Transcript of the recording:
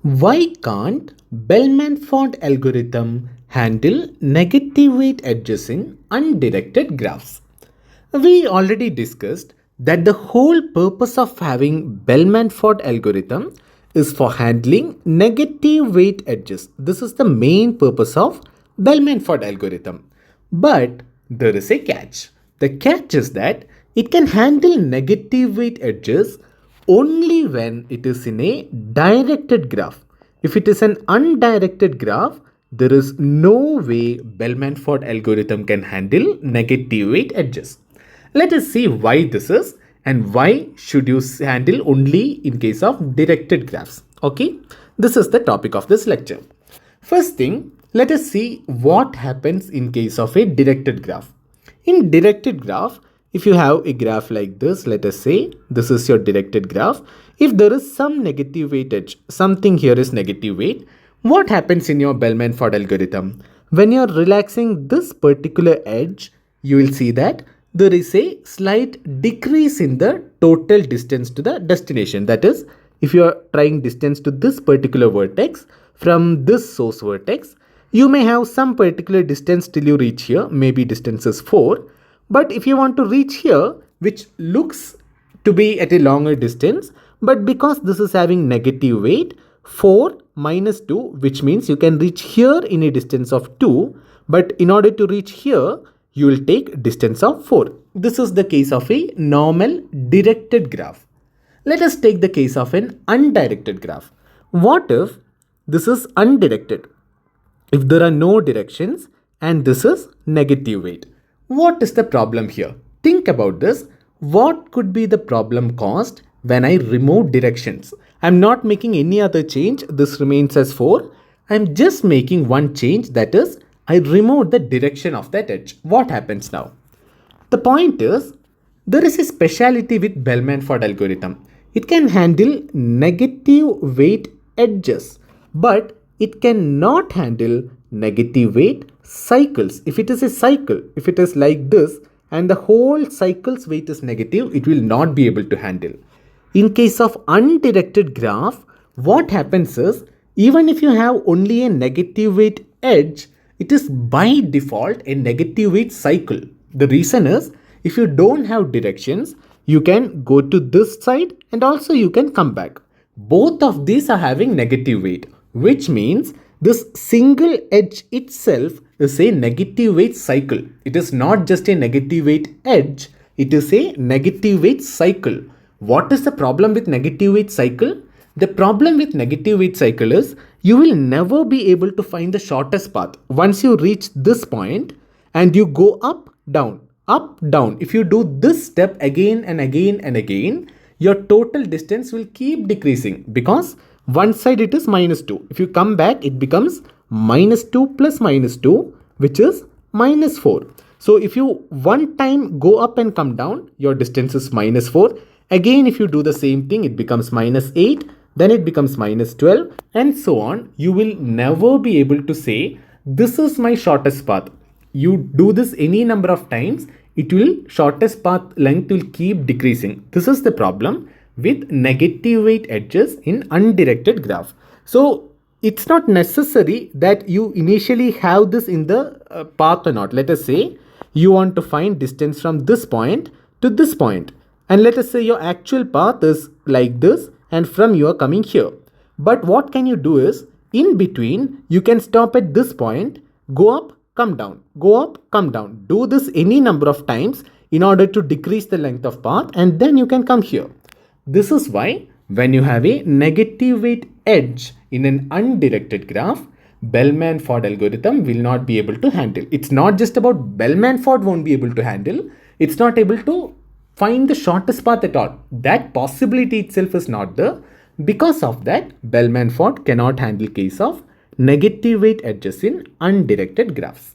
Why can't Bellman Ford algorithm handle negative weight edges in undirected graphs? We already discussed that the whole purpose of having Bellman Ford algorithm is for handling negative weight edges. This is the main purpose of Bellman Ford algorithm. But there is a catch. The catch is that it can handle negative weight edges only when it is in a directed graph. If it is an undirected graph, there is no way Bellman Ford algorithm can handle negative weight edges. Let us see why this is and why should you handle only in case of directed graphs. Okay, this is the topic of this lecture. First thing, let us see what happens in case of a directed graph. In directed graph, if you have a graph like this, let us say this is your directed graph. If there is some negative weight edge, something here is negative weight, what happens in your Bellman Ford algorithm? When you are relaxing this particular edge, you will see that there is a slight decrease in the total distance to the destination. That is, if you are trying distance to this particular vertex from this source vertex, you may have some particular distance till you reach here, maybe distance is 4. But if you want to reach here, which looks to be at a longer distance, but because this is having negative weight, 4 minus 2, which means you can reach here in a distance of 2, but in order to reach here, you will take distance of 4. This is the case of a normal directed graph. Let us take the case of an undirected graph. What if this is undirected? If there are no directions and this is negative weight, what is the problem here? Think about this. What could be the problem caused when I remove directions? I'm not making any other change. This remains as 4. I'm just making one change, that is, I remove the direction of that edge. What happens now? The point is, there is a speciality with Bellman Ford algorithm. It can handle negative weight edges, but it cannot handle negative weight cycles. If it is a cycle, if it is like this and the whole cycle's weight is negative, it will not be able to handle. In case of undirected graph, what happens is, even if you have only a negative weight edge, it is by default a negative weight cycle. The reason is, if you don't have directions, you can go to this side and also you can come back. Both of these are having negative weight, which means this single edge itself is a negative weight cycle. It is not just a negative weight edge, it is a negative weight cycle. What is the problem with negative weight cycle? The problem with negative weight cycle is you will never be able to find the shortest path. Once you reach this point and you go up, down, if you do this step again and again and again, your total distance will keep decreasing because one side it is minus 2. If you come back, it becomes minus 2 plus minus 2, which is minus 4. So if you one time go up and come down, your distance is minus 4. Again, if you do the same thing, it becomes minus 8. Then it becomes minus 12 and so on. You will never be able to say, this is my shortest path. You do this any number of times, it will shortest path length will keep decreasing. This is the problem with negative weight edges in undirected graph. So it's not necessary that you initially have this in the path or not. Let us say you want to find distance from this point to this point. And let us say your actual path is like this and from you are coming here. But what can you do is, in between, you can stop at this point, go up, come down, go up, come down. Do this any number of times in order to decrease the length of path and then you can come here. This is why when you have a negative weight edge in an undirected graph, Bellman Ford algorithm will not be able to handle. It's not just about Bellman Ford won't be able to handle. It's not able to find the shortest path at all. That possibility itself is not there. Because of that, Bellman Ford cannot handle case of negative weight edges in undirected graphs.